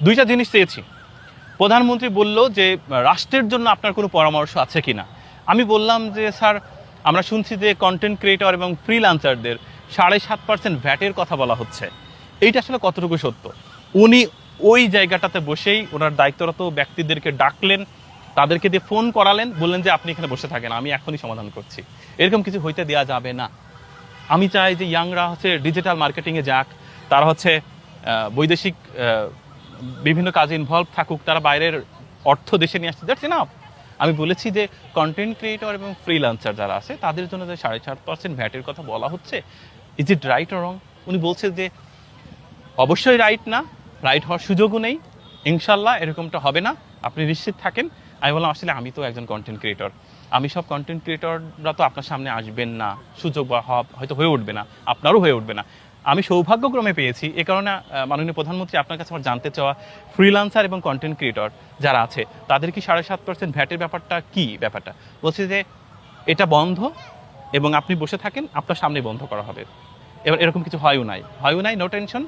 দুইটা জিনিস চেয়েছি। প্রধানমন্ত্রী বলল যে রাষ্ট্রের জন্য আপনার কোনো পরামর্শ আছে কিনা। আমি বললাম যে স্যার, আমরা শুনছি যে কন্টেন্ট ক্রিয়েটর এবং ফ্রিল্যান্সারদের 7.5% ভ্যাটের কথা বলা হচ্ছে। এইটা আসলে কতটুকু সত্য? উনি ওই জায়গাটাতে বসেই ওনার দায়িত্বরত ব্যক্তিদেরকে ডাকলেন, তাদেরকে দিয়ে ফোন করালেন, বললেন যে আপনি এখানে বসে থাকেন, আমি এখনই সমাধান করছি। এরকম কিছু হইতে দেওয়া যাবে না। আমি চাই যে ইয়াংরা হচ্ছে ডিজিটাল মার্কেটিংয়ে যাক, তারা হচ্ছে বৈদেশিক বিভিন্ন কাজে ইনভলভ থাকুক, তারা বাইরের অর্থ দেশে নিয়ে আসছে, দ্যাটস এনাফ। আমি বলেছি যে কন্টেন্ট ক্রিয়েটর এবং ফ্রিল্যান্সার যারা আছে তাদের জন্য যে 7.5% ভ্যাটের কথা বলা হচ্ছে, is it right or wrong? উনি বলছে যে অবশ্যই রাইট না, রাইট হওয়ার সুযোগও নেই, ইনশাল্লাহ এরকমটা হবে না, আপনি নিশ্চিত থাকেন। আমি বললাম আসলে আমি তো একজন কন্টেন্ট ক্রিয়েটর, আমি সব কন্টেন্ট ক্রিয়েটররা তো আপনার সামনে আসবেন না, সুযোগ বা হয়তো হয়ে উঠবে না, আপনারও হয়ে উঠবে না। আমি সৌভাগ্যক্রমে পেয়েছি, এ কারণে মাননীয় প্রধানমন্ত্রী আপনার কাছে আমার জানতে চাওয়া, ফ্রিল্যান্সার এবং কন্টেন্ট ক্রিয়েটর যারা আছে তাদের কি 7.5% ভ্যাটের ব্যাপারটা কি ব্যাপারটা? বলছে যে এটা বন্ধ এবং আপনি বসে থাকেন, আপনার সামনে বন্ধ করা হবে। এবার এরকম কিছু হয়ও নাই, নো টেনশন,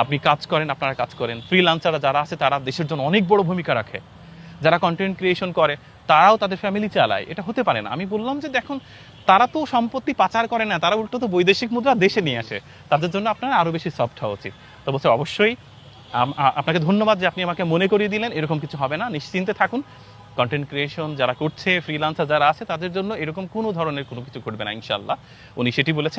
আপনি কাজ করেন, আপনারা কাজ করেন। ফ্রিল্যান্সাররা যারা আছে তারা দেশের জন্য অনেক বড় ভূমিকা রাখে, যারা কন্টেন্ট ক্রিয়েশন করে তারাও তাদের ফ্যামিলি চালায়, এটা হতে পারে না। আমি বললাম যে দেখুন, তারা তো সম্পত্তি পাচার করে না, তারা উল্টো তো বৈদেশিক মুদ্রা দেশে নিয়ে আসে, তাদের জন্য আপনারা আরও বেশি সফট হওয়া উচিত। তো বলছে অবশ্যই, আপনাকে ধন্যবাদ যে আপনি আমাকে মনে করিয়ে দিলেন, এরকম কিছু হবে না, নিশ্চিন্তে থাকুন। কন্টেন্ট ক্রিয়েশন যারা করছে, ফ্রিল্যান্সার যারা আছে তাদের জন্য এরকম কোনো ধরনের কোনো কিছু ঘটবে না ইনশাল্লাহ, উনি সেটি বলেছেন।